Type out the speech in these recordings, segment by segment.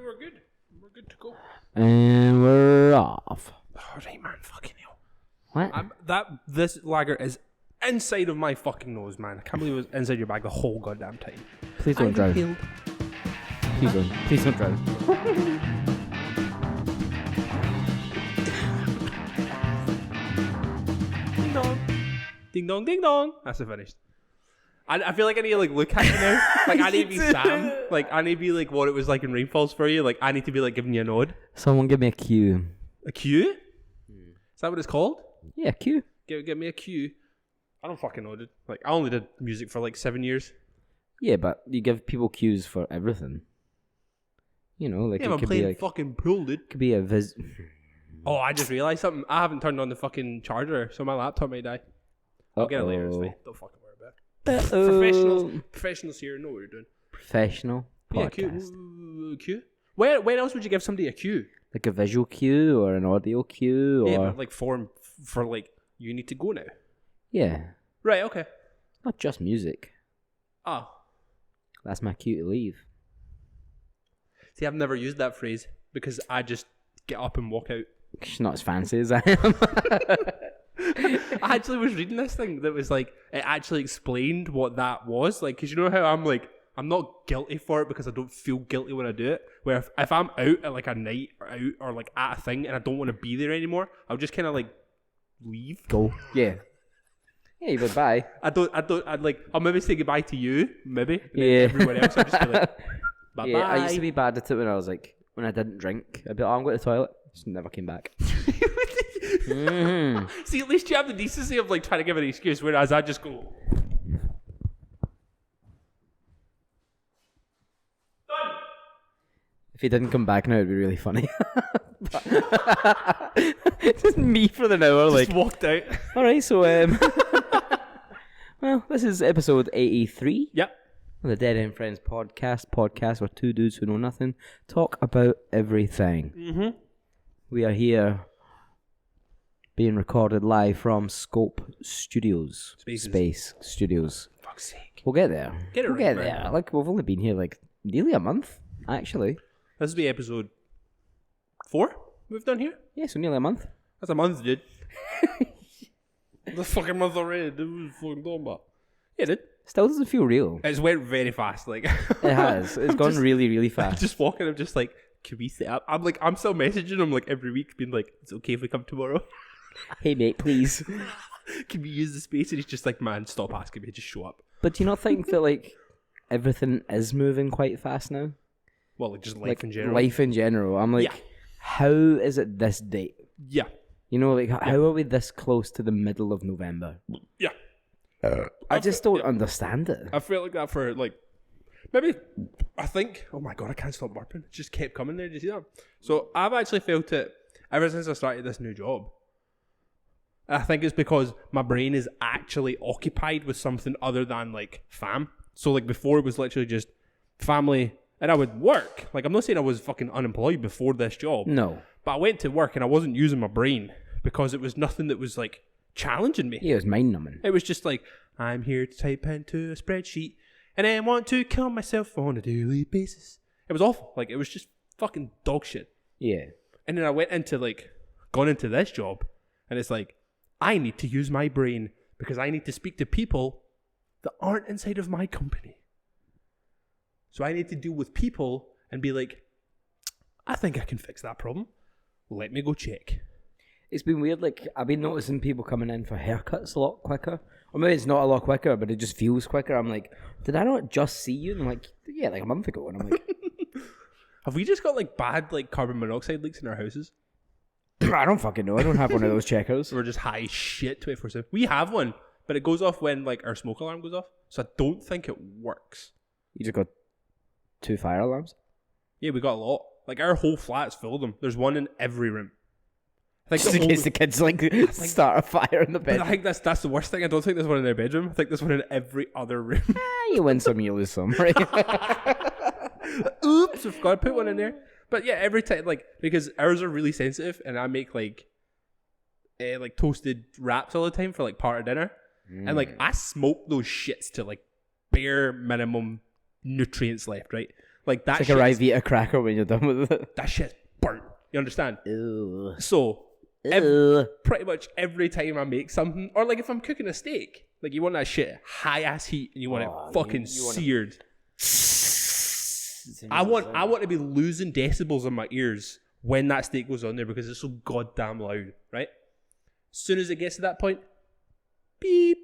we're good. We're good to go. And we're off. All right, man. Fucking hell. What? This lager is inside of my fucking nose, man. I can't believe it was inside your bag the whole goddamn time. Please don't drown. Please don't drown. Ding dong. Ding dong, ding dong. That's it, finished. I feel like I need to look at you now. Like I need to be Sam. Like I need to be like what it was like in Rainfalls for you. Like I need to be like giving you a nod. Someone give me a cue. A cue? Is that what it's called? Yeah, cue. Give me a cue. I don't fucking know, dude. Like I only did music for like 7 years. Yeah, but you give people cues for everything. You know, like Yeah, it I'm could playing be like fucking pool, dude. could be a Oh, I just realised something. I haven't turned on the fucking charger, so my laptop might die. I'll get it later. It's fine. Don't fucking worry about it. Professionals here know what you're doing. Professional Yeah, podcast. cue. Where else would you give somebody a cue? Like a visual cue or an audio cue or Yeah, but like for like you need to go now. yeah, Right. Okay. not just music. Oh, That's my cue to leave. see, I've never used that phrase because I just get up and walk out. She's not as fancy as I am. I actually was reading this thing that was like it actually explained what that was like, because you know how I'm like I'm not guilty for it because I don't feel guilty when I do it. Where if I'm out at like a night or out or like at a thing and I don't want to be there anymore, I'll just kind of like leave. Go. Yeah. Yeah, you would bye. I'll maybe say goodbye to you, maybe. And then Yeah. everyone else, I'll just be like, bye bye. Yeah, I used to be bad at it when I didn't drink. I'd be like, oh, I'm going to the toilet. Just never came back. See, at least you have the decency of like trying to give an excuse, whereas I just go. If he didn't come back now, it'd be really funny. Just me for the hour, like. Just walked out. All right, so well, this is episode 83 Yep. of the Dead End Friends podcast where two dudes who know nothing talk about everything. Mm-hmm. We are here being recorded live from Scope Studios. Spaces. Space Studios. Fuck's sake. We'll get there. Get it we'll right, get man. there. Like, we've only been here like nearly a month, actually. This will be episode 4 we've done here. Yeah, so nearly a month. That's a month, dude. The fucking month already, dude. What fucking talking about? Yeah, dude. Still doesn't feel real. It's went very fast, like. It has. It's gone really, really I'm fast. just walking, I'm just like, can we set up? I'm still messaging him like every week, being like, it's okay if we come tomorrow. Hey, mate, please. Can we use the space? And he's just like, man, stop asking me, just show up. But do you not think that, like, everything is moving quite fast now? Well, like just life Like, in general. life in general. I'm like, Yeah. how is it this date? Yeah. You know, like, how are we this close to the middle of November? Yeah. I just don't understand it. I felt like that for like maybe I think oh my god, I can't stop burping. It just kept coming there. Did you see that? So I've actually felt it ever since I started this new job. I think it's because my brain is actually occupied with something other than like fam. So like before it was literally just family and I would work. Like I'm not saying I was fucking unemployed before this job. No. But I went to work and I wasn't using my brain because it was nothing that was like challenging me. Yeah, it was mind numbing. It was just like, I'm here to type into a spreadsheet and I want to kill myself on a daily basis. It was awful. Like, it was just fucking dog shit. Yeah. And then I went into, like, gone into this job and it's like, I need to use my brain because I need to speak to people that aren't inside of my company. So I need to deal with people and be like, I think I can fix that problem. Let me go check. It's been weird, like, I've been noticing people coming in for haircuts a lot quicker. Or maybe it's not a lot quicker, but it just feels quicker. I'm like, did I not just see you? And I'm like, yeah, like a month ago. And I'm like, Have we just got, like, bad, like, carbon monoxide leaks in our houses? I don't fucking know. I don't have one of those checkers. We're just high shit 24/7. We have one, but it goes off when, like, our smoke alarm goes off. So I don't think it works. You just got 2 fire alarms? Yeah, we got a lot. Like, our whole flat's full of them. There's one in every room. I think Just in case the kids, like, start a fire in the But I bed. think that's the worst thing. I don't think there's one in their bedroom. I think there's one in every other room. You win some, you lose some, right? Oops, I've got to put one in there. But yeah, every time, like, because ours are really sensitive, and I make like toasted wraps all the time for like part of dinner, and like I smoke those shits to like bare minimum nutrients left, right? Like that It's like a shit, Rivita cracker when you're done with it. that shit's burnt. You understand? Ew. So Ew. pretty much every time I make something, or like if I'm cooking a steak, like you want that shit high ass heat and you want Oh, it fucking you want it- seared. I want to be losing decibels in my ears when that steak goes on there because it's so goddamn loud, right? As soon as it gets to that point, beep,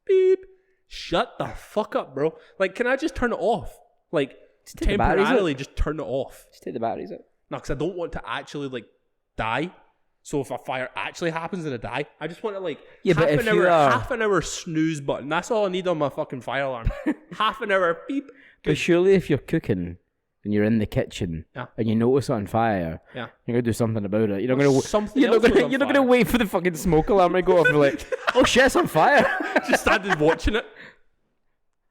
beep, shut the fuck up, bro. Like, can I just turn it off? Like, take the batteries out. temporarily just turn it off. Just take the batteries out. No, because I don't want to actually, like, die. So if a fire actually happens and I die, I just want to, like, Yeah, but if you are- half an hour snooze button. That's all I need on my fucking fire alarm. Half an hour, beep. But surely if you're cooking and you're in the kitchen Yeah. and you notice it on fire, Yeah. you're gonna do something about it. You're not gonna. Something You're not else was gonna. on You're not fire. gonna wait for the fucking smoke alarm to go off. And be like, oh shit, it's on fire. Just started watching it.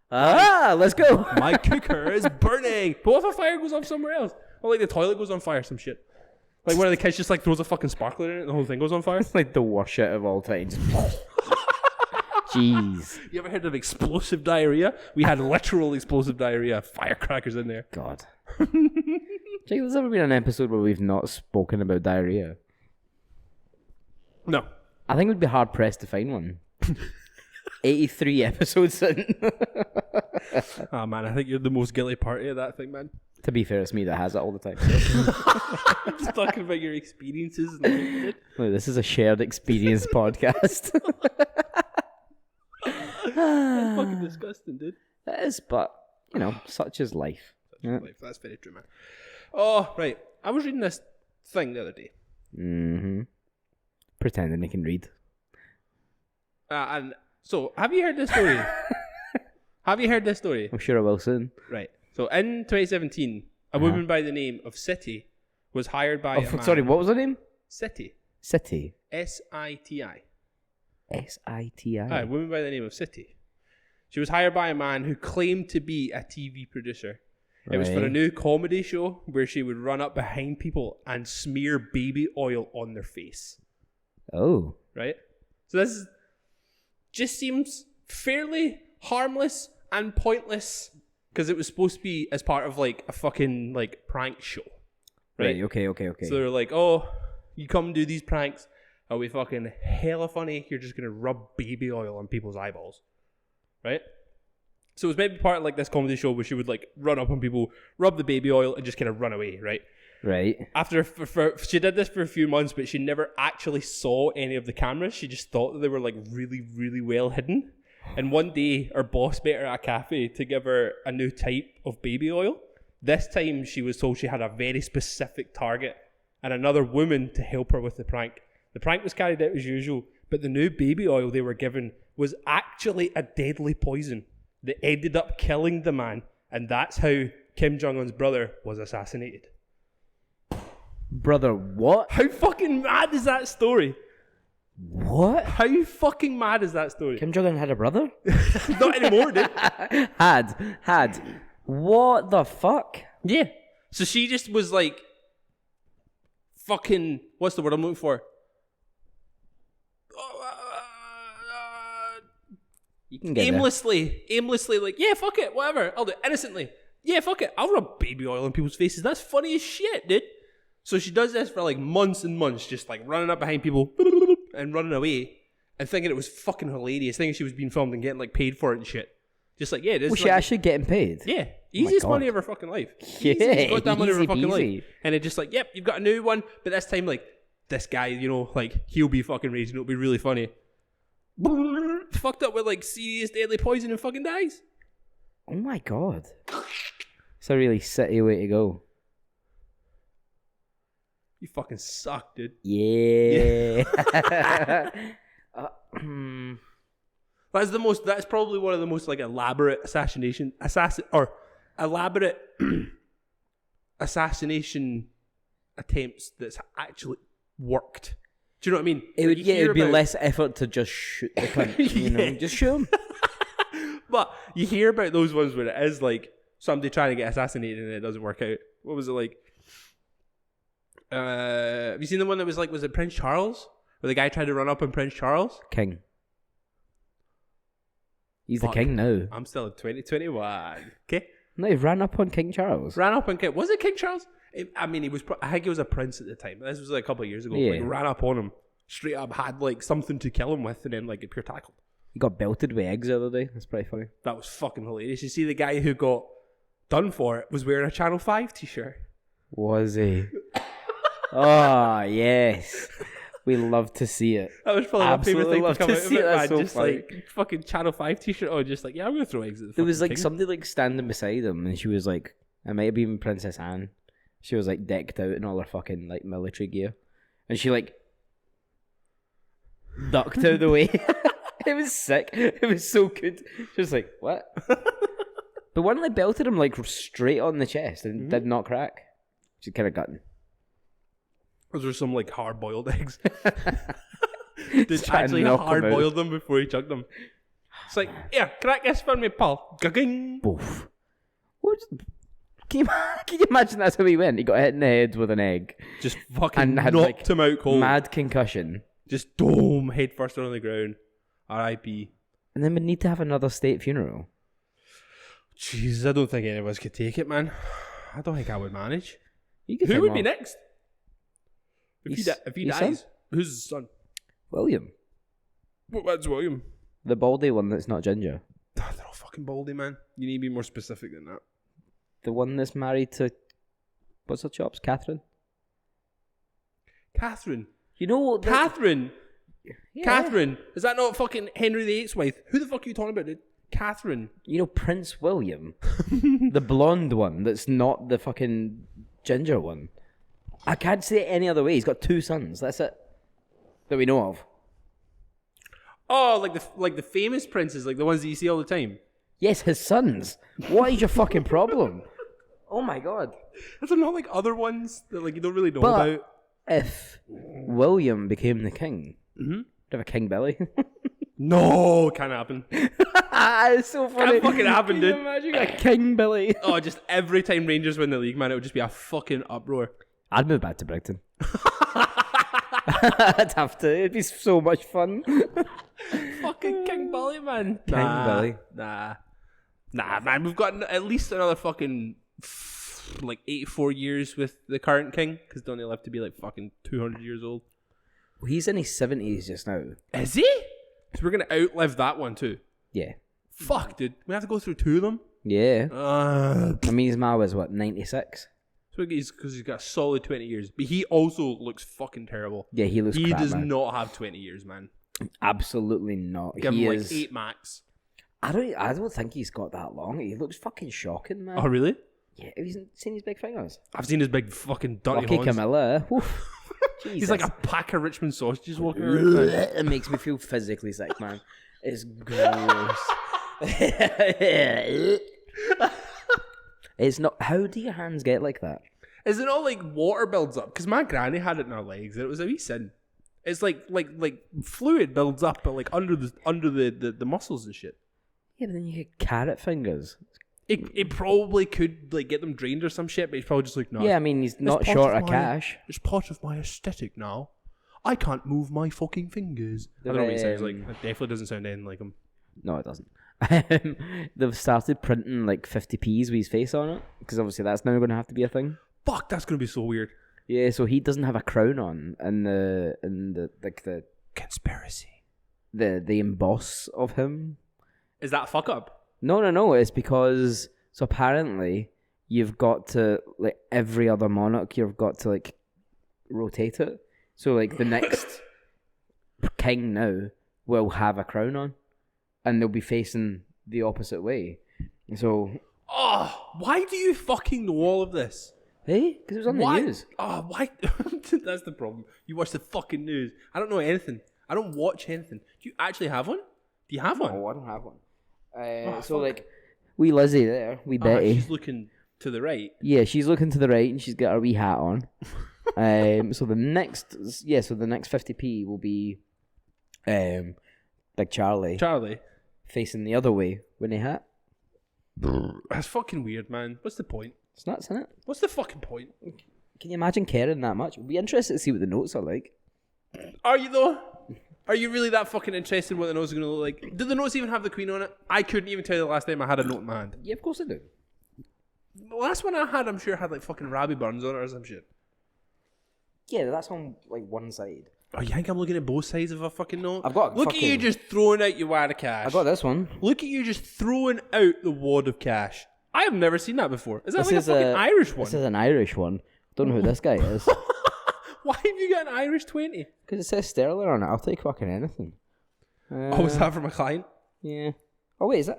Let's go. My cooker is burning. But what if a fire goes off somewhere else? Or like the toilet goes on fire, some shit. Like one of the kids just like throws a fucking sparkler in it and the whole thing goes on fire. It's like the worst shit of all time. Jeez. You ever heard of explosive diarrhea? We had literal explosive diarrhea. Firecrackers in there. God. Jake, there's ever been an episode where we've not spoken about diarrhea? No. I think we'd be hard pressed to find one. 83 episodes in. Oh man, I think you're the most guilty party of that thing, man. To be fair, it's me that has it all the time. Just talking about your experiences and shit. Look, this is a shared experience podcast. That's fucking disgusting, dude. It is, but, you know, such is life. Yeah. Life. That's very true, man. Oh, right. I was reading this thing the other day. Mm-hmm. Pretending they can read. And so, have you heard this story? Have you heard this story? I'm sure I will soon. Right. So, in 2017, a woman by the name of City was hired by a man. Sorry, what was her name? City. City. S-I-T-I. S-I-T-I. A woman by the name of City. She was hired by a man who claimed to be a TV producer. It was for a Right. new comedy show where she would run up behind people and smear baby oil on their face. Oh. Right? So this just seems fairly harmless and pointless because it was supposed to be as part of like a fucking like prank show. Right? Okay. So they're like, oh, you come and do these pranks. Are we fucking hella funny? You're just going to rub baby oil on people's eyeballs. Right? So it was maybe part of like this comedy show where she would like run up on people, rub the baby oil, and just kind of run away, right? Right. After she did this for a few months, but she never actually saw any of the cameras. She just thought that they were like really, really well hidden. And one day, her boss met her at a cafe to give her a new type of baby oil. This time, she was told she had a very specific target and another woman to help her with the prank. The prank was carried out as usual, but the new baby oil they were given was actually a deadly poison that ended up killing the man, and that's how Kim Jong-un's brother was assassinated. Brother, what? How fucking mad is that story? What? How fucking mad is that story? Kim Jong-un had a brother? Not anymore, dude. Had. What the fuck? Yeah. So she just was like, fucking, what's the word I'm looking for? You can get Aimlessly, like, yeah, fuck it, whatever, I'll do it. Innocently, yeah, fuck it, I'll rub baby oil on people's faces. That's funny as shit, dude. So she does this for like months and months, just like running up behind people and running away and thinking it was fucking hilarious, thinking she was being filmed and getting like paid for it and shit. Just like, yeah, this Was is she like, actually getting paid? yeah, easiest God. money of her fucking life. Yeah, Easiest goddamn money of her easy fucking peasy. life. And it just like, yep, you've got a new one, but this time like this guy, you know, like he'll be fucking raging. It'll be really funny. Fucked up with like serious deadly poison and fucking dies. Oh my God. It's a really city way to go. You fucking suck, dude. Yeah. That's probably one of the most like elaborate assassination attempts that's actually worked. Do you know what I mean? It would, You yeah, hear it'd be about- less effort to just shoot the cunt, you know? Yeah. Just shoot him. But you hear about those ones where it is like somebody trying to get assassinated and it doesn't work out. What was it like? Have you seen the one that was like, was it Prince Charles? Where the guy tried to run up on Prince Charles? King. He's Fuck. the king now. I'm still in 2021. Okay? No, he ran up on King Charles. Ran up on King. Was it King Charles? I mean, he was. I think he was a prince at the time. This was like a couple of years ago. Yeah. Like, ran up on him straight up, had like something to kill him with, and then like a pure tackle. He got belted with eggs the other day. That's pretty funny. That was fucking hilarious. You see, the guy who got done for it was wearing a Channel 5 t-shirt. Was he? Oh, yes. We love to see it. That was probably my favourite Absolutely thing to love come to out of see it, it. That's man. so Just funny. like fucking Channel 5 t-shirt on, just like, yeah, I'm going to throw eggs at the There was fucking like king. somebody like standing beside him, and she was like, it might have been Princess Anne. She was like decked out in all her fucking like military gear, and she like ducked out of the way. It was sick. It was so good. She was like, what? But one like belted him like straight on the chest and did not crack. She's kind of gutting. Those were some like hard-boiled eggs. Did Just trying to actually knock 'em out. hard-boiled them before he chucked them. It's like, yeah, crack this for me, pal. Gugging. Boof. What was- Can you imagine that's how he went? He got hit in the head with an egg. Just fucking And had, knocked like, him out cold. Mad concussion. Just dome, head first on the ground. R.I.P. And then we'd need to have another state funeral. Jesus, I don't think any of us could take it, man. I don't think I would manage. You could Who take would be one. next? His- If he his son? dies, who's his son? William. What's William? The baldy one that's not ginger. They're all fucking baldy, man. You need to be more specific than that. The one that's married to... What's her chops? Catherine? Catherine. You know... the- Catherine. Yeah. Catherine. Is that not fucking Henry VIII's wife? Who the fuck are you talking about, dude? Catherine. You know Prince William? The blonde one that's not the fucking ginger one. I can't say it any other way. He's got 2 sons. That's it. That we know of. Oh, like the famous princes, like the ones that you see all the time. Yes, his sons. What is your fucking problem? Oh my god. Is there not like other ones that like you don't really know But about? if William became the king, would have a king belly. No, can't happen. It's so funny. Can't fucking happen, Can you dude. imagine a king belly? Oh, just every time Rangers win the league, man, it would just be a fucking uproar. I'd move back to Brighton. I'd have to. It'd be so much fun. Fucking King Billy, man. King Billy. Nah, man. We've got at least another fucking like 84 years with the current king, because don't they live to be like fucking 200 years old? He's in his 70s just now. Is he? So we're gonna outlive that one too. Yeah. Fuck, dude. We have to go through 2 of them. Yeah. Uh, I mean, his ma was, what, 96? so because he's got a solid 20 years, but he also looks fucking terrible. Yeah, he looks He crap, does man. not have 20 years, man. Absolutely not. Give He him is... like 8 max. I don't think he's got that long. He looks fucking shocking, man. Oh, really? Yeah, have you seen his big fingers? I've seen his big fucking dirty Lucky horns. Camilla. Oof. He's like Jesus. a pack of Richmond sausages walking around. It makes me feel physically sick, man. It's gross. It's not. How do your hands get like that? Is it all like water builds up? Because my granny had it in her legs and it was a wee sin. It's like fluid builds up, but like under the muscles and shit. Yeah, but then you get carrot fingers. It probably could like get them drained or some shit, but he's probably just like, no. Yeah, I mean he's not part short of of my- cash. It's part of my aesthetic now. I can't move my fucking fingers. I don't know what he sounds like. It definitely doesn't sound anything like him. No, it doesn't. They've started printing like 50p's with his face on it because obviously that's now going to have to be a thing. Fuck, that's gonna be so weird. Yeah, so he doesn't have a crown on, and the like the Conspiracy. emboss of him. Is that a fuck up? No. It's because so apparently you've got to like every other monarch, you've got to like rotate it. So like the next king now will have a crown on, and they'll be facing the opposite way. So Oh, why do you fucking know all of this? hey, because it was on the Why? news. Oh, why? That's the problem. You watch the fucking news. I don't know anything. I don't watch anything. Do you actually have one? Do you have one? Oh, I don't have one. So fuck. like, wee Lizzie there, wee Betty. She's looking to the right. Yeah, she's looking to the right and she's got her wee hat on. So the next 50p will be, Big Charlie Charlie. facing the other way with a hat. That's fucking weird, man. What's the point? It's nuts, isn't it? What's the fucking point? Can you imagine caring that much? It'd be interested to see what the notes are like. Are you though? Are you really that fucking interested in what the notes are going to look like? Do the notes even have the Queen on it? I couldn't even tell you the last time I had a note in my hand. Yeah, of course I do. The last one I had, I'm sure, had like fucking rabbit burns on it or some shit. Yeah, that's on like one side. Oh, you think I'm looking at both sides of a fucking note? I've got Look at you just throwing out your wad of cash. I got this one. Look at you just throwing out the wad of cash. I have never seen that before. Is that This like is a fucking Irish one? This is an Irish one. Don't know who this guy is. Why have you got an Irish 20? Because it says Sterling on it. I'll take fucking anything. Oh, is that from a client? Yeah. Oh wait, is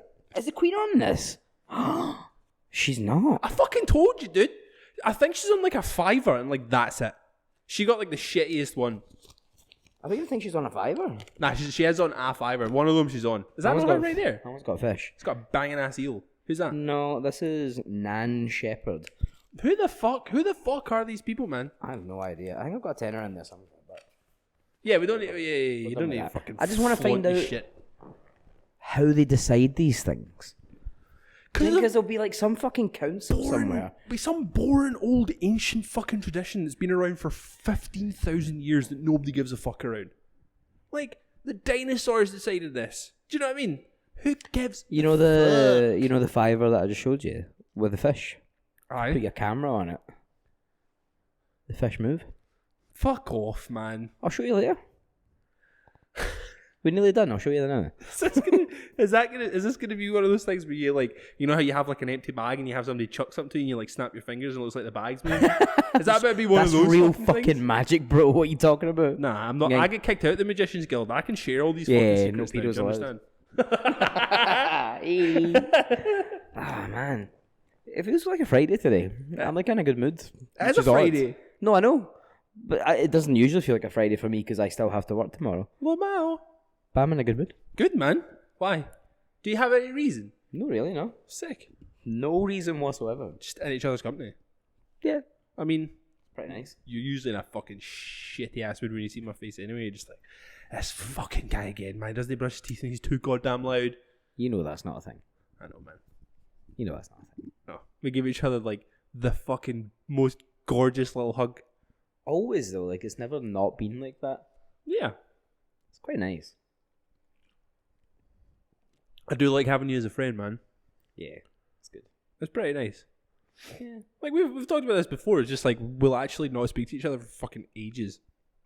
the Queen on this? She's not. I fucking told you, dude. I think she's on like a fiver and like that's it. She got like the shittiest one. I don't even think she's on a fiver. Nah, she has on a fiver. One of them she's on. Is that the one right there? That one's got fish. It's got a banging ass eel. Who's that? No, this is Nan Shepherd. Who the fuck are these people, man? I have no idea. I think I've got a tenner in there somewhere. But Yeah, we don't need. Yeah, you don't need that. fucking. I just wanna flaunt find this out- shit. how they decide these things. Because Because there'll be like some fucking council somewhere. be some boring old ancient fucking tradition that's been around for 15,000 years that nobody gives a fuck around. Like the dinosaurs decided this. Do you know what I mean? Who gives? You know the fiver that I just showed you with the fish. Put Aye. your camera on it. The fish move. Fuck off, man. I'll show you later. We're nearly done. I'll show you now. Is this gonna be one of those things where you like, you know how you have like an empty bag and you have somebody chuck something to you and you like snap your fingers and it looks like the bag's moving? Is that about to be one That's of those real fucking fucking magic, bro. What are you talking about? Nah, I'm not. Yeah. I get kicked out of the Magician's Guild. I can share all these Yeah, fucking no secrets now, pedos do you allowed. understand? Ah, man. It feels like a Friday today. I'm like in a good mood. It which is a is odd. Friday. No, I know. But it doesn't usually feel like a Friday for me because I still have to work tomorrow. Lamau. But I'm in a good mood. Good, man. Why? Do you have any reason? No, really, no. Sick. No reason whatsoever. Just in each other's company. Yeah. I mean, Pretty nice. you're usually in a fucking shitty ass mood when you see my face anyway. You're just like, this fucking guy again, man. Doesn't he brush his teeth and he's too goddamn loud? You know that's not a thing. I know, man. You know that's not a thing. No. We give each other like the fucking most gorgeous little hug. Always, though. Like, it's never not been like that. Yeah. It's quite nice. I do like having you as a friend, man. Yeah. It's good. It's pretty nice. Yeah. Like we've talked about this before. It's just like we'll actually not speak to each other for fucking ages.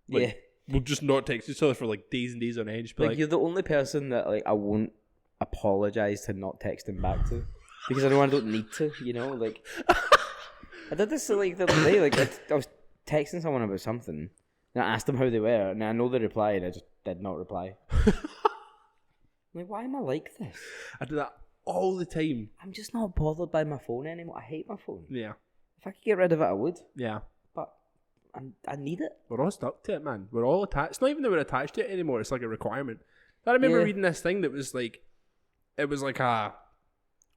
Like, yeah. We'll just not text each other for like days and days on end. Just be Like, like, you're the only person that, like, I won't apologise to not texting back to. Because I know I don't need to, you know? Like, I did this, like, the other day. Like, I was texting someone about something. And I asked them how they were. And I know they replied. I just did not reply. Like, why am I like this? I do that all the time. I'm just not bothered by my phone anymore. I hate my phone. Yeah, If I could get rid of it, I would. yeah. But I need it. We're all stuck to it, man. We're all attached. It's not even that we're attached to it anymore. It's like a requirement. I remember Yeah. reading this thing that was like, it was like a,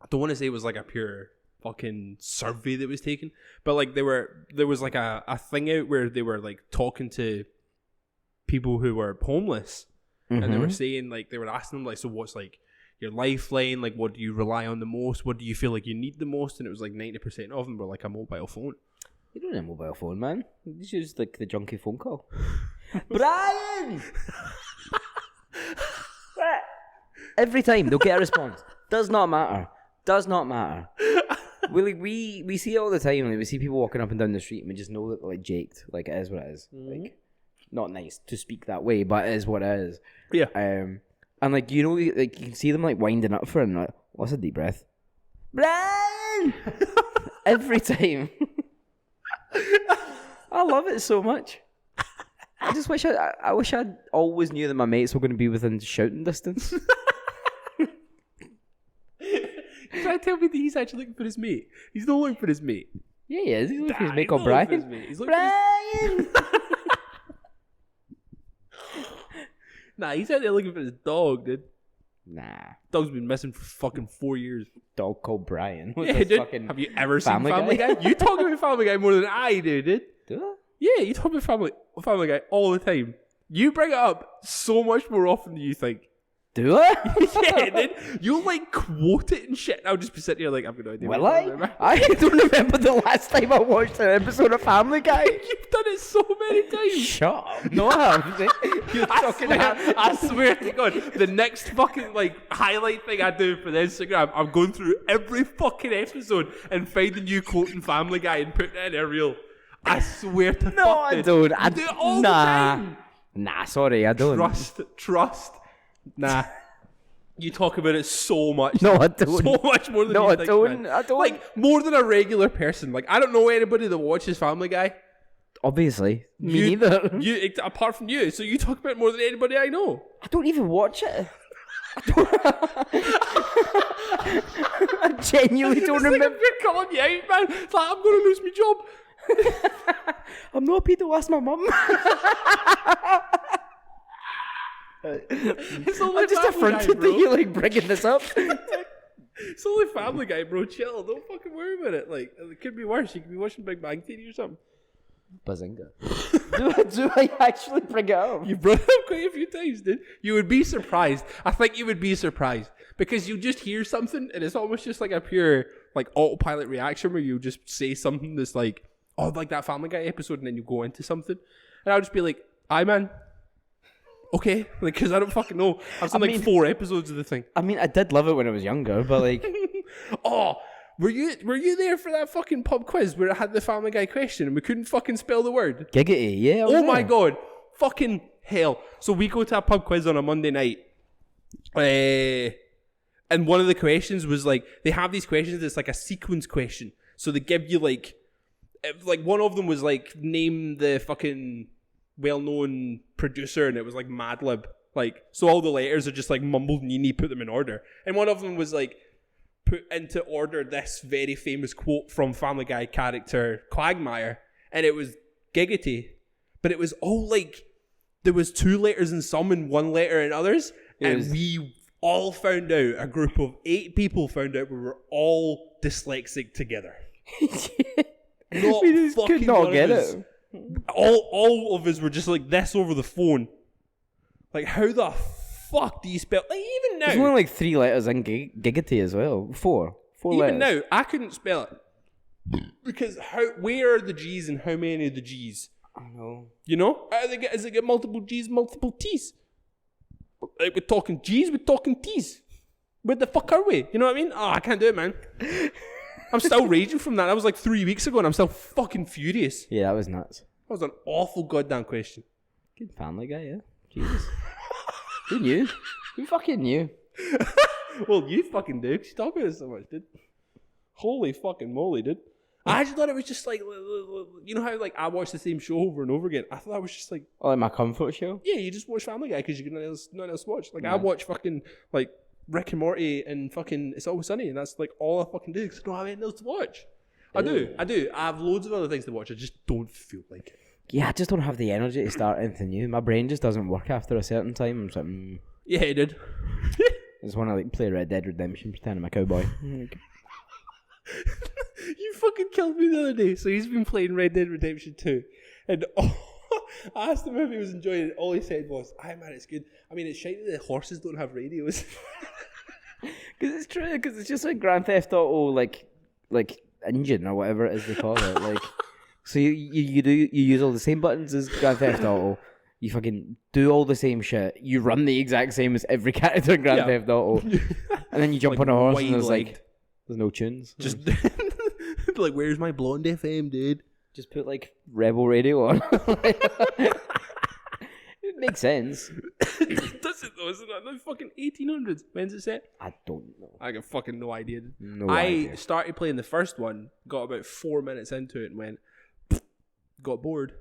I don't want to say it was like a pure fucking survey that was taken, but like there was like a thing out where they were like talking to people who were homeless, and they were saying like, they were asking them like, so what's like your lifeline? Like, what do you rely on the most? What do you feel like you need the most? And it was like 90% of them were like a mobile phone. You don't need a mobile phone, man. You just use, like, the junky phone call. Brian! Every time they'll get a response. Does not matter. Does not matter. We see it all the time. Like, we see people walking up and down the street, and we just know that they're like jaked. Like, it is what it is. Like, not nice to speak that way, but it is what it is. Yeah. And like, you know, like, you can see them like winding up for it, and like, what's a deep breath? Brian! Every time. I love it so much. I just wish I wish I always knew that my mates were going to be within shouting distance. You're trying to tell me that he's actually looking for his mate. He's not looking for his mate. Yeah, he is. He's looking for his Nah, mate he's called not looking for his Brian. mate. He's looking for Brian! Nah, he's out there looking for his dog, dude. Nah. Dog's been missing for fucking 4 years. Dog called Brian. What's Yeah, this dude. fucking Have you ever seen Family Family Guy? Guy? You talk about Family Guy more than I do, dude. Do I? Yeah, you talk about Family Guy all the time. You bring it up so much more often than you think. Do I? Yeah, then you'll like quote it and shit. I'll just be sitting here like, I've got no idea. Will what I? you're talking about. I don't remember the last time I watched an episode of Family Guy. You've done it so many times. Shut up. No, I haven't. You're talking I swear to God, the next fucking like highlight thing I do for the Instagram, I'm going through every fucking episode and finding you quoting Family Guy and putting it in a reel. I swear to No, fuck I dude. don't. You do it all the Nah. time. Nah, sorry, I don't. Trust. Nah. You talk about it so much. No, I don't. So much more than No, you I think, don't. man. I don't. Like, more than a regular person. Like, I don't know anybody that watches Family Guy. Obviously. Me You- neither. You, apart from you. So you talk about it more than anybody I know. I don't even watch it. I genuinely don't It's like remember. if you're calling me out, man. It's like, I'm going to lose my job. I'm not a pedo, ask my mum. It's only I'm just Family Guy, affronted bro. that you're like bringing this up. It's only Family Guy, bro. Chill. Don't fucking worry about it. Like, it could be worse. You could be watching Big Bang Theory or something. Bazinga. do I actually bring it up? You brought it up quite a few times, dude. You would be surprised. I think you would be surprised. Because you just hear something and it's almost just like a pure, like, autopilot reaction where you just say something that's like, oh, like that Family Guy episode, and then you go into something. And I'll just be like, aye, man. Okay. Like, because I don't fucking know. I've seen like 4 episodes of the thing. I mean, I did love it when I was younger, but like, Oh, were you there for that fucking pub quiz where it had the Family Guy question and we couldn't fucking spell the word? giggity, yeah. I was Oh my there. god. Fucking hell. So we go to a pub quiz on a Monday night. And one of the questions was like, they have these questions that's like a sequence question. So they give you like one of them was like, name the fucking well-known producer, and it was like Madlib. Like, so all the letters are just like mumbled and you need to put them in order. And one of them was like, put into order this very famous quote from Family Guy character Quagmire, and it was giggity, but it was all like, there was 2 letters in some and 1 letter in others, and we all found out, a group of 8 people found out we were all dyslexic together. Not We just fucking could not one get of us. it. All of us were just like this over the phone. Like, how the fuck do you spell? Like, even now, There's only like 3 letters in giggity as well. 4 even letters. now, I couldn't spell it because where are the G's and how many are the G's? I know. You know, is it get multiple G's, multiple T's? Like, we're talking G's, we're talking T's. Where the fuck are we? You know what I mean? Oh, I can't do it, man. I'm still raging from that. That was like 3 weeks ago, and I'm still fucking furious. Yeah, that was nuts. That was an awful goddamn question. Good Family Guy, yeah. Jesus. Who knew? Who fucking knew? Well, you fucking do, 'cause you talk about it so much, dude. Holy fucking moly, dude. I just thought it was just like, you know how like I watch the same show over and over again? I thought that was just like, Oh, like my comfort show? yeah, you just watch Family Guy because you can nothing else to watch. Like, I watch fucking like Rick and Morty and fucking It's Always Sunny, and that's like all I fucking do because I don't have anything else to watch. I do. I have loads of other things to watch. I just don't feel like it. Yeah, I just don't have the energy to start anything new. My brain just doesn't work after a certain time. I'm just like, Yeah, it did. I just want to like play Red Dead Redemption, pretend I'm a cowboy. You fucking killed me the other day. So he's been playing Red Dead Redemption 2. And I asked him if he was enjoying it. All he said was, aye man, it's good. I mean, it's shiny that the horses don't have radios. Because it's true, because it's just like Grand Theft Auto, like engine or whatever it is they call it. Like, so you use all the same buttons as Grand Theft Auto. You fucking do all the same shit. You run the exact same as every character in Grand Theft Auto. And then you jump Like on a horse and wide-legged. there's no tunes. Just like, where's my blonde FM, dude? Just put like Rebel Radio on. It makes sense. Does it though? Isn't that the fucking 1800s? When's it set? I don't know. I got fucking no idea. No I idea. started playing the first one, got about 4 minutes into it, and went, got bored.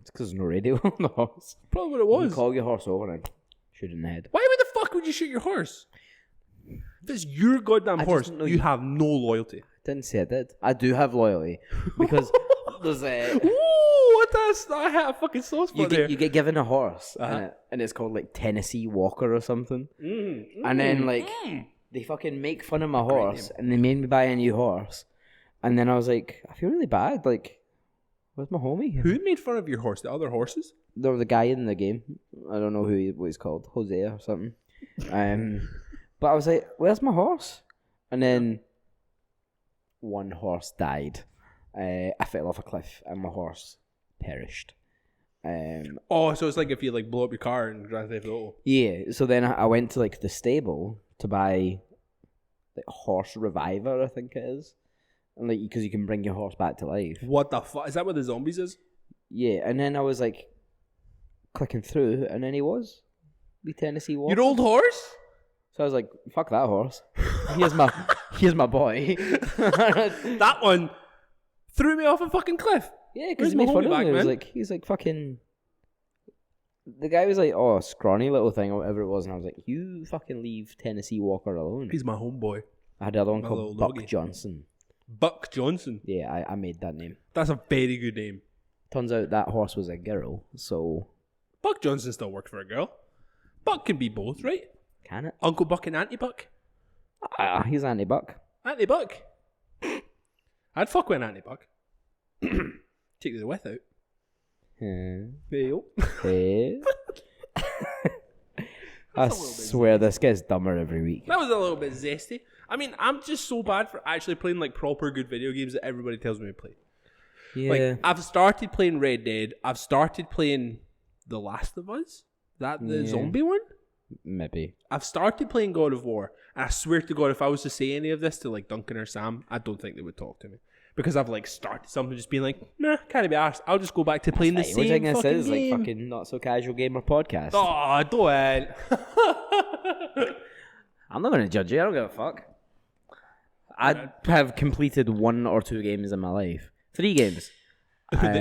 It's because there's no radio on the horse. Probably what it You was. call your horse over and shoot it in the head. Why the fuck would you shoot your horse? If it's your goddamn I just horse, know you you- have no loyalty. Didn't say I did. I do have loyalty because there's a Ooh, what I had a fucking sauce for there. you get given a horse Uh-huh. and it's called like Tennessee Walker or something, and then like they fucking make fun of my horse and they made me buy a new horse, and then I was like, I feel really bad. Like, where's my homie? Who made fun of your horse? The other horses? There was a guy in the game. I don't know what he's called, Jose or something. But I was like, where's my horse? And then one horse died. I fell off a cliff and my horse perished. Oh, so it's like if you like blow up your car in Grand Theft Auto. Yeah, so then I went to like the stable to buy like horse reviver, I think it is. And like, because you can bring your horse back to life. What the fuck? Is that what the zombies is? Yeah, and then I was like clicking through, and then he was the Tennessee Walker. Your old horse? So I was like, "Fuck that horse! Here's my boy." That one threw me off a fucking cliff. Yeah, Where's because he my made fun of homie me. back, man? He's like fucking. The guy was like, "Oh, scrawny little thing," or whatever it was, and I was like, "You fucking leave Tennessee Walker alone." He's my homeboy. I had another one My called little Buck doggy. Johnson. Buck Johnson. Yeah, I made that name. That's a very good name. Turns out that horse was a girl, so Buck Johnson still works for a girl. Buck can be both, right? can it? Uncle Buck and Auntie Buck. He's anti-Buck. Auntie Buck. I'd fuck with an Auntie Buck. Take the with out. There you go. Hey. I swear this gets dumber every week. That was a little bit zesty. I mean, I'm just so bad for actually playing like proper good video games that everybody tells me to play. Yeah. Like, I've started playing Red Dead. I've started playing The Last of Us. That the zombie one? Maybe. I've started playing God of War. And I swear to God, if I was to say any of this to like Duncan or Sam, I don't think they would talk to me. Because I've like started something just being like, nah, can't be arsed. I'll just go back to playing the What do same you think this fucking is? game. Like fucking Not So Casual Gamer podcast. Oh, don't. I'm not going to judge you. I don't give a fuck. I have completed 1 or 2 games in my life. 3 games.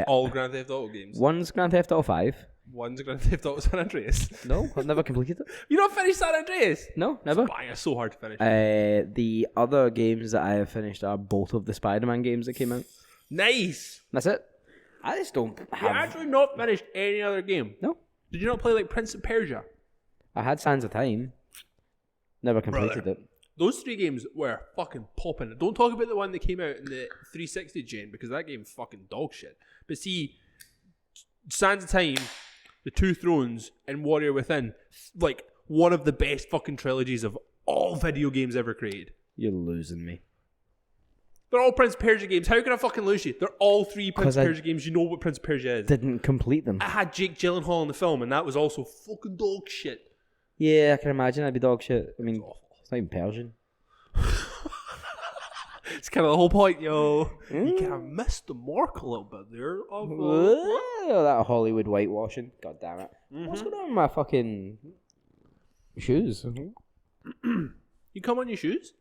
All Grand Theft Auto games. One's Grand Theft Auto 5. One's Grand Theft Auto San Andreas. No, I've never completed it. You not finished San Andreas? No, never. Bang, it's so hard to finish. The other games that I have finished are both of the Spider-Man games that came out. Nice. That's it. I just don't You have... actually not finished any other game. No. Did you not play like Prince of Persia? I had Sands of Time. Never completed Brother. it. Those 3 games were fucking popping. Don't talk about the one that came out in the 360 gen because that game's fucking dog shit. But see, Sands of Time, The Two Thrones, and Warrior Within, like one of the best fucking trilogies of all video games ever created. You're losing me. They're all Prince of Persia games. How can I fucking lose you? They're all 3 Prince 'Cause of I Persia games. You know what Prince of Persia is. Didn't complete them. I had Jake Gyllenhaal in the film, and that was also fucking dog shit. Yeah, I can imagine that'd be dog shit. I mean, It's awful. it's not even Persian. It's kind of the whole point, yo. You kind of missed the mark a little bit there. Oh, that Hollywood whitewashing. God damn it. What's going on with my fucking shoes? You come on your shoes?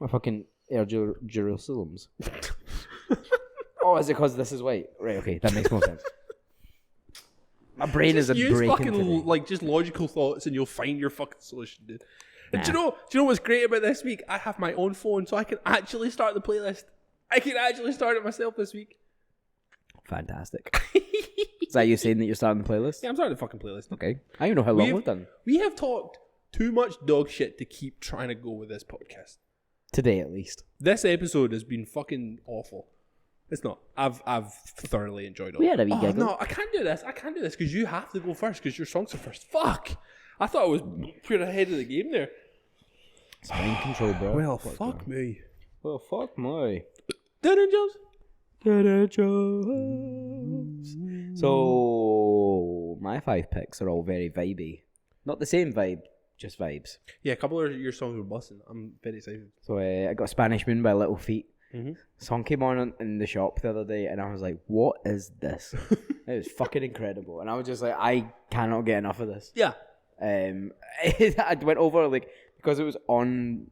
My fucking Air Jerusalems. Oh, is it because this is white? Right, okay, that makes more sense. My brain is a Use breaking fucking today. like just logical thoughts, and you'll find your fucking solution, dude. And do you know what's great about this week? I have my own phone, so I can actually start the playlist. I can actually start it myself this week. Fantastic. Is that you saying that you're starting the playlist? Yeah, I'm starting the fucking playlist. Okay. I don't even know how long We've- we've done. We have talked too much dog shit to keep trying to go with this podcast. Today, at least. This episode has been fucking awful. It's not. I've thoroughly enjoyed it. We had a wee Oh, giggle. no, I can't do this. I can't do this because you have to go first because your songs are first. Fuck. I thought I was put ahead of the game there. It's mind control, bro. Well, fuck me. Well, fuck my. Dinner Jones. So, my 5 picks are all very vibey. Not the same vibe, just vibes. Yeah, a couple of your songs were busting. I'm very excited. So, I got Spanish Moon by Little Feat. Mhm. Song came on in the shop the other day, and I was like, what is this? It was fucking incredible. And I was just like, I cannot get enough of this. Yeah. I went over, like, because it was on,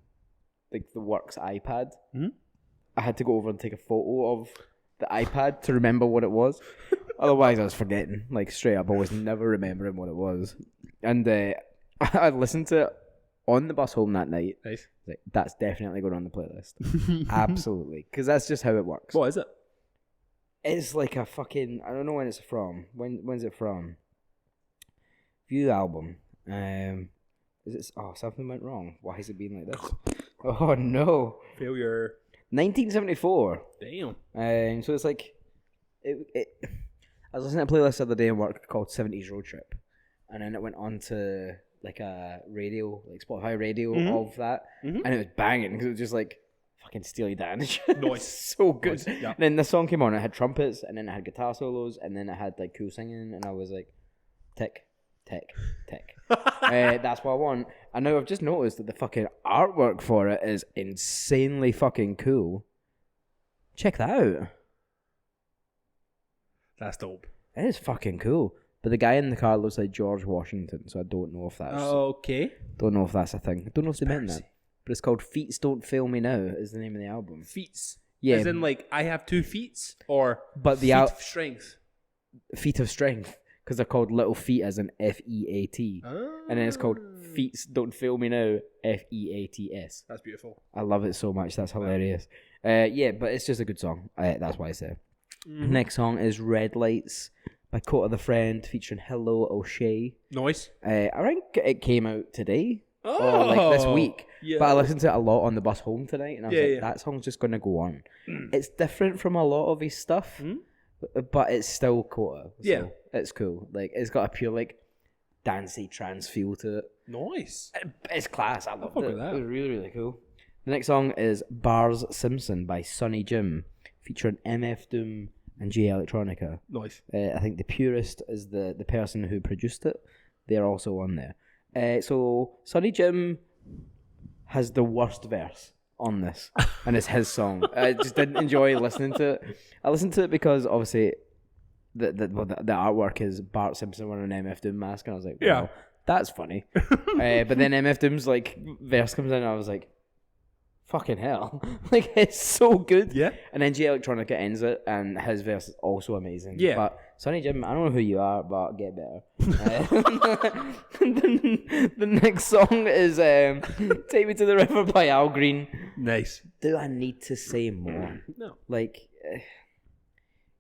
like, the Works iPad. Mhm. I had to go over and take a photo of the iPad to remember what it was. Otherwise, I was forgetting. Like, straight up, I was never remembering what it was. And I listened to it on the bus home that night. Nice. Like, that's definitely going on the playlist. Absolutely. Because that's just how it works. What is it? It's like a fucking... I don't know when it's from. When's it from? View album. Is it... Oh, something went wrong. Why has it been like this? Oh, no. Failure. 1974. Damn. So it's like... I was listening to a playlist the other day in work called 70s Road Trip. And then it went on to like a radio, like Spotify radio Mhm. of that, Mhm. and it was banging because it was just like fucking Steely Dan. Nice. So good. Nice, yeah. And then the song came on, it had trumpets, and then it had guitar solos, and then it had like cool singing, and I was like, tick, tick, tick. That's what I want. And now I've just noticed that the fucking artwork for it is insanely fucking cool. Check that out. That's dope. It is fucking cool. But the guy in the car looks like George Washington, so I don't know if that's Okay. don't know if that's a thing. I don't know if they meant that. Conspiracy. But it's called Feet Don't Fail Me Now is the name of the album. Feats. Yeah, As in, like, I have 2 feet, or but the feet al- of strength. Feet of Strength, because they're called Little Feet as in Feat. And then it's called Feet Don't Fail Me Now, Feats. That's beautiful. I love it so much. That's hilarious. Yeah, but it's just a good song. That's why I say. Mm-hmm. Next song is Red Lights by Coat of the Friend featuring Hello O'Shea. Nice. I think it came out today or like this week. Yeah. But I listened to it a lot on the bus home tonight, and I was Yeah, like, yeah. that song's just going to go on. It's different from a lot of his stuff, but it's still Kota. So Yeah. it's cool. Like, it's got a pure, like, dancey trance feel to it. Nice. It's class. I loved fuck it. with that. It was really, really cool. The next song is Bars Simpson by Sonny Jim, featuring MF Doom and J Electronica. Nice. I think the Purist is the person who produced it. They're also on there. So Sonny Jim has the worst verse on this, and it's his song. I just didn't enjoy listening to it. I listened to it because obviously the artwork is Bart Simpson wearing an MF Doom mask, and I was like, well, Yeah. that's funny. But then MF Doom's like verse comes in, and I was like, fucking hell. Like, it's so good. Yeah. And then J Electronica ends it, and his verse is also amazing. Yeah. But Sonny Jim, I don't know who you are, but get better. The next song is Take Me to the River by Al Green. Nice. Do I need to say more? No. Like,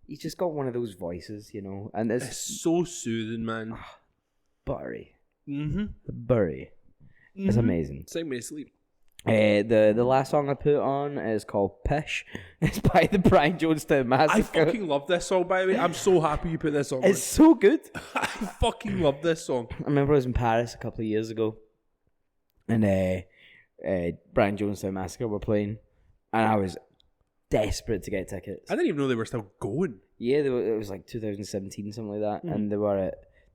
he's just got one of those voices, you know, and It's it's so soothing, man. buttery. Mm-hmm. Buttery. It's amazing. Same way to sleep. The last song I put on is called Pish. It's by the Brian Jonestown Massacre. I fucking love this song, by the way. I'm so happy you put this song It's so good. on. I fucking love this song. I remember I was in Paris a couple of years ago, and Brian Jonestown Massacre were playing, and I was desperate to get tickets. I didn't even know they were still going. Yeah, it was like 2017, something like that, and they were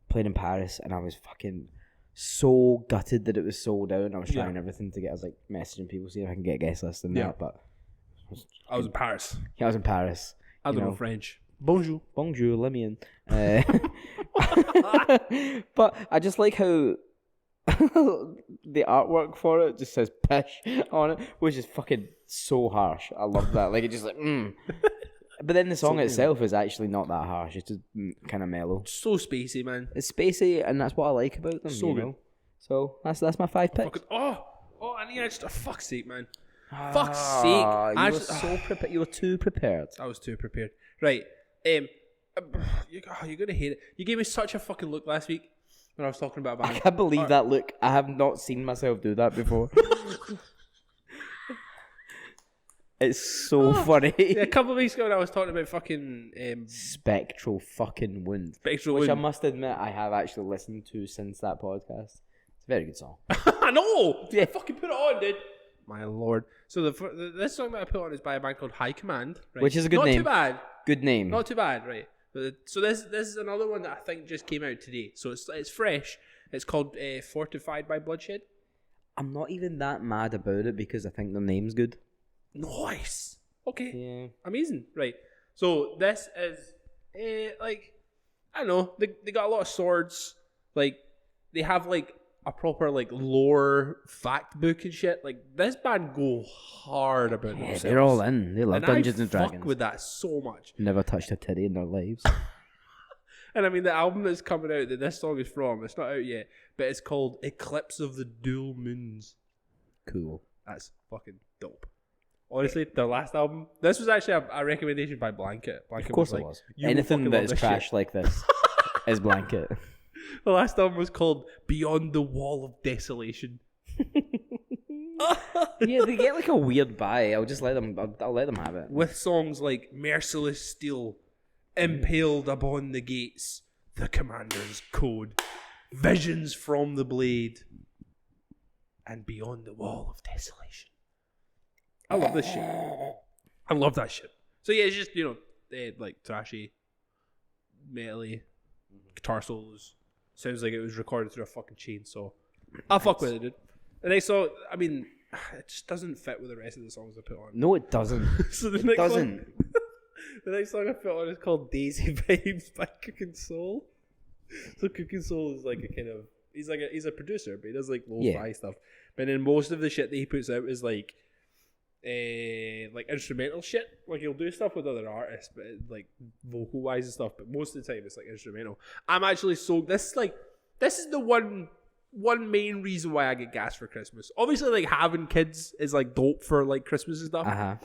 playing in Paris, and I was fucking so gutted that it was sold out, and I was trying everything to get. I was like messaging people, seeing if I can get a guest list and that, but I was in Paris. yeah, I was in Paris. I don't know French. Bonjour. Bonjour, let me in. But I just like how the artwork for it just says pish on it, which is fucking so harsh. I love that. Like, it just like, But then the song itself is actually not that harsh. It's just kind of mellow. So spacey, man. It's spacey, and that's what I like about them. So you good. know? So that's my 5 picks. Fucking, I need extra. Fuck's sake, man. Fuck's sake. You were so prepared. You were too prepared. I was too prepared. Right. You're gonna hate it. You gave me such a fucking look last week when I was talking about a I band. can't believe that look. I have not seen myself do that before. It's so funny. Yeah, a couple of weeks ago when I was talking about fucking Spectral fucking Wind. Spectral Which I Wind. must admit I have actually listened to since that podcast. It's a very good song. I know. Yeah. Fucking put it on, dude. My lord. So this song that I put on is by a band called High Command, right? Which is a good Not name. too bad. Good name. Not too bad, right? So this is another one that I think just came out today. So it's fresh. It's called Fortified by Bloodshed. I'm not even that mad about it because I think the name's good. Nice. Okay. Yeah. Amazing. Right. So this is like, I don't know, they got a lot of swords. Like, they have like a proper like lore fact book and shit. Like, this band go hard about Yeah, themselves. they're all in. They love and Dungeons I and fuck Dragons. with that so much. Never touched a titty in their lives. And I mean, the album that's coming out that this song is from, it's not out yet, but it's called Eclipse of the Dual Moons. Cool. That's fucking dope. Honestly, their last album, this was actually a recommendation by Blanket. Blanket Of course was it like, was. "You will Anything fucking that love is this trash shit." like this is Blanket. The last album was called Beyond the Wall of Desolation. Yeah, they get like a weird buy. I'll just let them. I'll let them have it. With songs like Merciless Steel, Impaled Upon the Gates, The Commander's Code. Visions from the blade and beyond the wall of desolation. I love this shit. I love that shit. So yeah, it's just, like trashy, metally, guitar solos. Sounds like it was recorded through a fucking chainsaw. I'll fuck with it, dude. The next song, I mean, it just doesn't fit with the rest of the songs I put on. No, it doesn't. So the It next doesn't. Song, the next song I put on is called Daisy Vibes by Cooking Soul. So Cooking Soul is like a kind of, he's a producer, but he does like lo-fi stuff. But then most of the shit that he puts out is like instrumental shit. Like he'll do stuff with other artists, but like vocal wise and stuff. But most of the time it's like instrumental. I'm actually so this is the one main reason why I get gas for Christmas. Obviously, like having kids is like dope for like Christmas and stuff.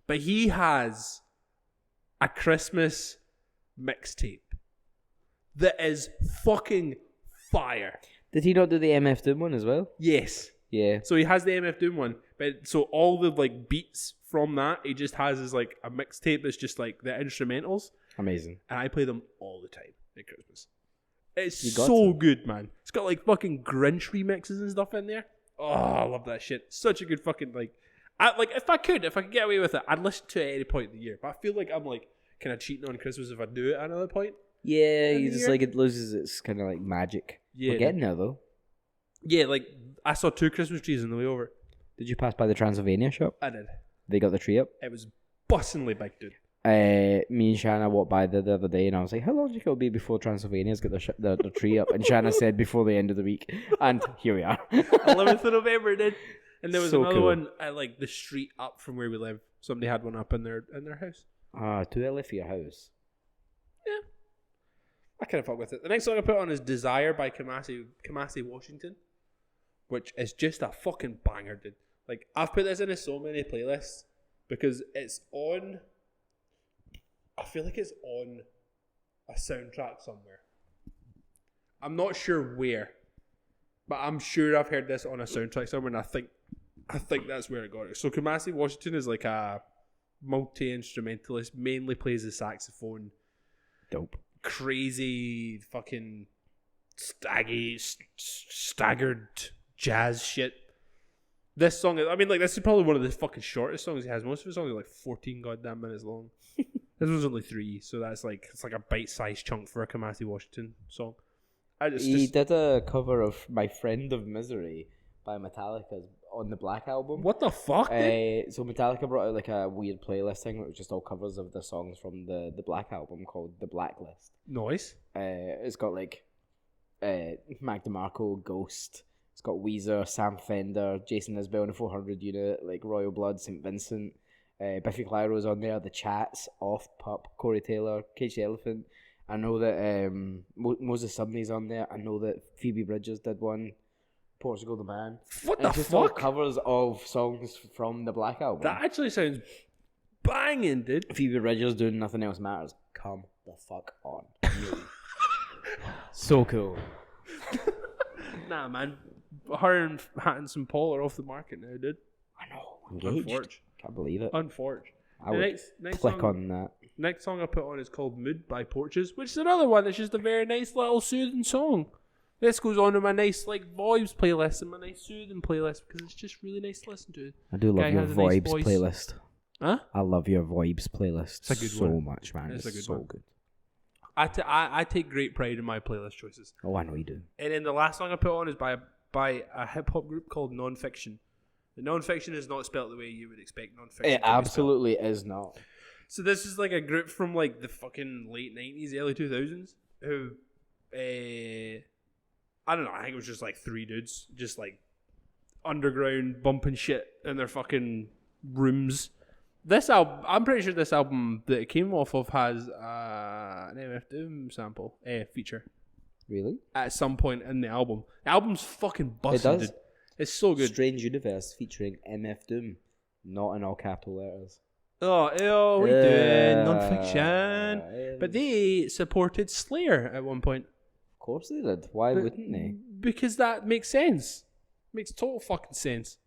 But he has a Christmas mixtape that is fucking fire. Did he not do the MF Doom one as well? Yes. Yeah. So he has the MF Doom one, but so all the like beats from that he just has is like a mixtape that's just like the instrumentals. Amazing. And I play them all the time at Christmas. It's got so to. good, man. It's got like fucking Grinch remixes and stuff in there. Oh, I love that shit. Such a good fucking like. If I could get away with it, I'd listen to it at any point in the year. But I feel like I'm like kind of cheating on Christmas if I do it at another point. Yeah, In you the just year. like it loses its kind of like magic. Yeah. We're getting there though. Yeah, like I saw 2 Christmas trees on the way over. Did you pass by the Transylvania shop? I did. They got the tree up. It was bussingly big, dude. Me and Shanna walked by there the other day, and I was like, "How long do you think it'll be before Transylvania's got the tree up?" And Shanna said, "Before the end of the week." And here we are. 11th of November, dude. And there was So another cool. one at like the street up from where we live. Somebody had one up in their house. Too early for your house. I kind of fuck with it. The next song I put on is Desire by Kamasi Washington, which is just a fucking banger, dude. Like, I've put this in so many playlists because it's on, I feel like it's on a soundtrack somewhere. I'm not sure where, but I'm sure I've heard this on a soundtrack somewhere, and I think that's where I got it. So Kamasi Washington is like a multi-instrumentalist, mainly plays the saxophone. Dope. Crazy fucking staggered jazz shit. This song, this is probably one of the fucking shortest songs he has. Most of his songs are like 14 goddamn minutes long. This one's only 3, so that's like, it's like a bite-sized chunk for a Kamasi Washington song. He did a cover of My Friend of Misery by Metallica on the Black Album. What the fuck, dude? So Metallica brought out like a weird playlist thing that was just all covers of the songs from the Black Album called The Blacklist. Noise. It's got like Mac DeMarco, Ghost. It's got Weezer, Sam Fender, Jason Isbell and the 400 Unit, like Royal Blood, St. Vincent, Biffy Clyro's on there, The Chats, Off Pup, Corey Taylor, Cage the Elephant. I know that Moses Sumney's on there. I know that Phoebe Bridgers did one. Portugal the Man. What And the it's just all fuck? covers of songs from the Black Album. That actually sounds banging, dude. Phoebe Bridgers doing Nothing Else Matters. Come the fuck on. So cool. Nah, man. Her and Hatton Paul are off the market now, dude. I know. Engaged. Unforged. Can't believe it. Unforged. I The would next click song, on that. Next song I put on is called Mood by Porches, which is another one that's just a very nice little soothing song. This goes on to my nice like vibes playlist and my nice soothing playlist because it's just really nice to listen to. I do love Guy your has a nice Vibes voice. playlist. Huh? I love your Vibes playlist It's a good so one. much, man. It's It's a good so one. good. I take great pride in my playlist choices. Oh, I know you do. And then the last song I put on is by a hip hop group called Nonfiction. The Nonfiction is not spelled the way you would expect Nonfiction. It to be spelled. absolutely is not. So this is like a group from like the fucking late 90s, early 2000s who, I don't know, I think it was just like 3 dudes, just like underground bumping shit in their fucking rooms. This album, I'm pretty sure this album that it came off of has an MF Doom sample, feature Really? at some point in the album. The album's fucking busted. It does. Dude. It's so good. Strange Universe featuring MF Doom. Not in all capital letters. Oh, we doing Nonfiction. But they supported Slayer at one point. Of course they did. Why But- wouldn't they? Because that makes sense. Makes total fucking sense.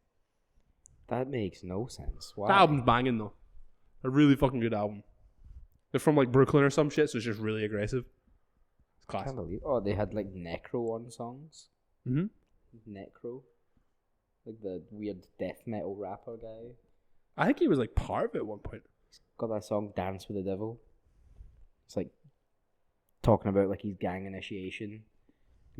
That makes no sense. Why? The album's banging though. A really fucking good album. They're from like Brooklyn or some shit, so it's just really aggressive. Class. Can't believe. Oh, they had like Necro on songs. Mm-hmm. Necro, like the weird death metal rapper guy. I think he was like part of it at one point. Got that song "Dance with the Devil." It's like talking about like his gang initiation.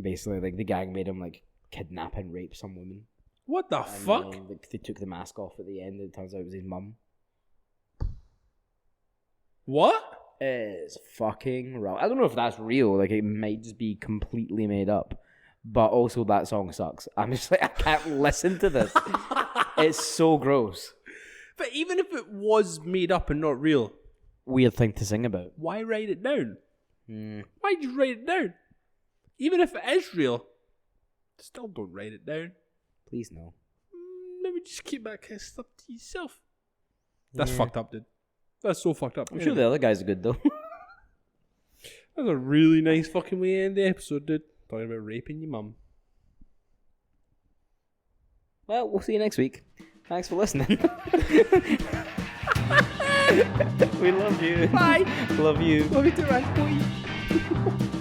Basically, like the gang made him like kidnap and rape some woman. What the And fuck? then, like, they took the mask off at the end, and it turns out it was his mum. What? It's fucking wrong. I don't know if that's real. Like, it might just be completely made up. But also, that song sucks. I'm just like, I can't listen to this. It's so gross. But even if it was made up and not real, Weird thing to sing about. why write it down? Mm. Why just write it down? Even if it is real, still don't write it down. Please no. Maybe just keep that kind of stuff to yourself. That's Yeah. fucked up, dude. That's so fucked up. I'm sure the other guys are good, though. That's a really nice fucking way to end the episode, dude. Talking about raping your mum. Well, we'll see you next week. Thanks for listening. We love you. Bye. Love you. Love you too, man. Bye.